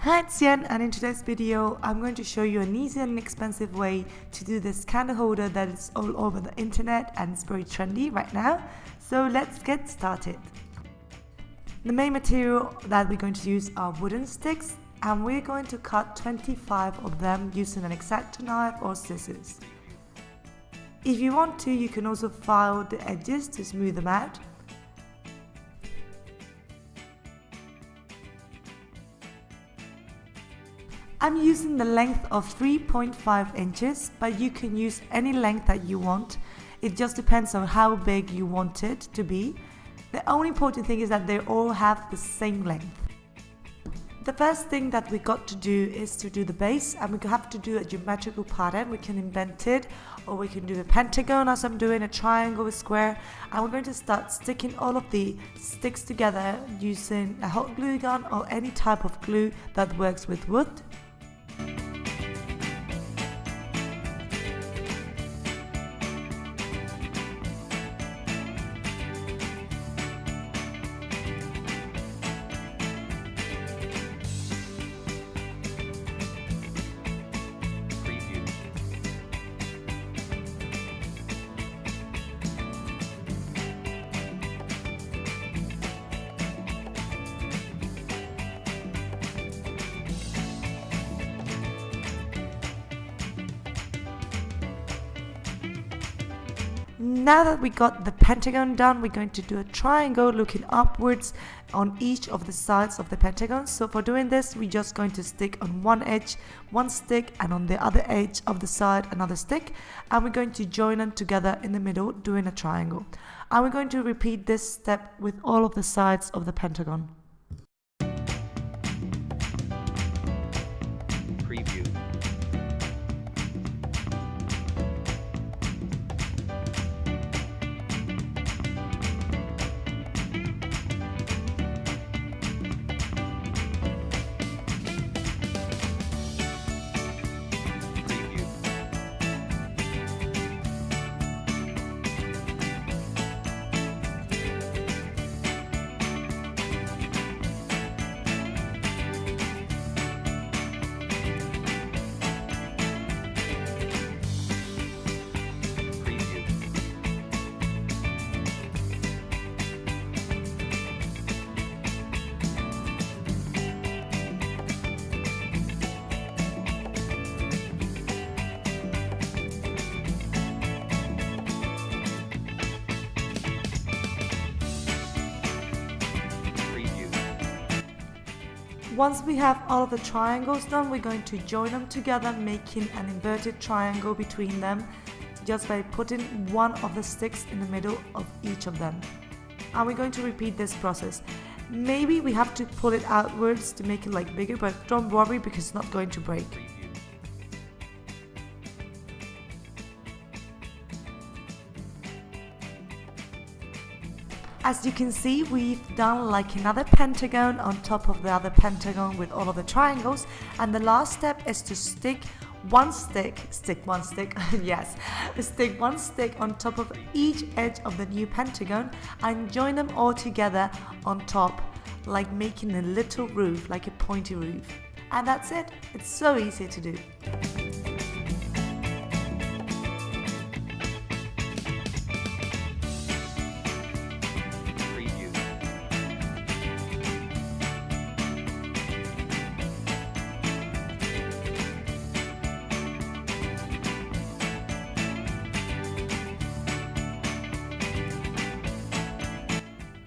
Hi, it's Yen, and in today's video I'm going to show you an easy and inexpensive way to do this candle holder that is all over the internet and it's very trendy right now. So let's get started. The main material that we're going to use are wooden sticks, and we're going to cut 25 of them using an X-Acto knife or scissors. If you want to, you can also file the edges to smooth them out. I'm using the length of 3.5 inches, but you can use any length that you want. It just depends on how big you want it to be. The only important thing is that they all have the same length. The first thing that we got to do is to do the base, and we have to do a geometrical pattern. We can invent it, or we can do a pentagon as I'm doing, a triangle, a square, and we're going to start sticking all of the sticks together using a hot glue gun or any type of glue that works with wood. Now that we got the pentagon done, we're going to do a triangle looking upwards on each of the sides of the pentagon. So for doing this, we're just going to stick on one edge one stick, and on the other edge of the side another stick, and we're going to join them together in the middle doing a triangle. And we're going to repeat this step with all of the sides of the pentagon. Preview. Once we have all of the triangles done, we're going to join them together, making an inverted triangle between them just by putting one of the sticks in the middle of each of them. And we're going to repeat this process. Maybe we have to pull it outwards to make it like bigger, but don't worry because it's not going to break. As you can see, we've done like another pentagon on top of the other pentagon with all of the triangles, and the last step is to stick one stick yes, stick one stick on top of each edge of the new pentagon and join them all together on top, like making a little roof, like a pointy roof. And that's it. It's so easy to do.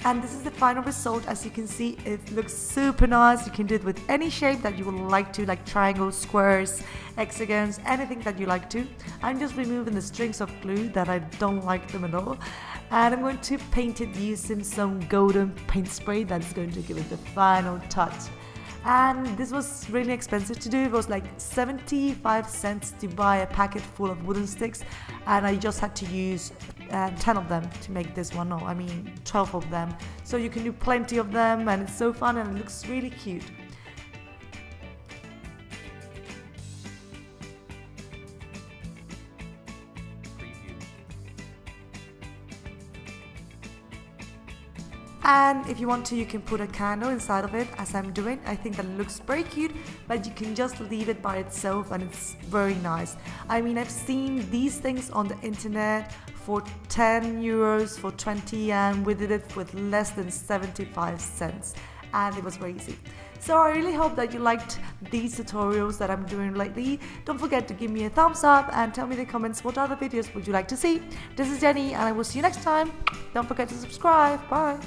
And this is the final result. As you can see, it looks super nice. You can do it with any shape that you would like to, like triangles, squares, hexagons, anything that you like to. I'm just removing the strings of glue that I don't like them at all. And I'm going to paint it using some golden paint spray that's going to give it the final touch. And this was really expensive to do. It was like 75 cents to buy a packet full of wooden sticks, and I just had to use 10 of them to make this one. No, I mean 12 of them. So you can do plenty of them, and it's so fun and it looks really cute. And if you want to, you can put a candle inside of it, as I'm doing. I think that looks very cute, but you can just leave it by itself and it's very nice. I mean, I've seen these things on the internet for 10 euros, for 20, and we did it with less than 75 cents. And it was very easy. So I really hope that you liked these tutorials that I'm doing lately. Don't forget to give me a thumbs up and tell me in the comments what other videos would you like to see. This is Jenny and I will see you next time. Don't forget to subscribe. Bye.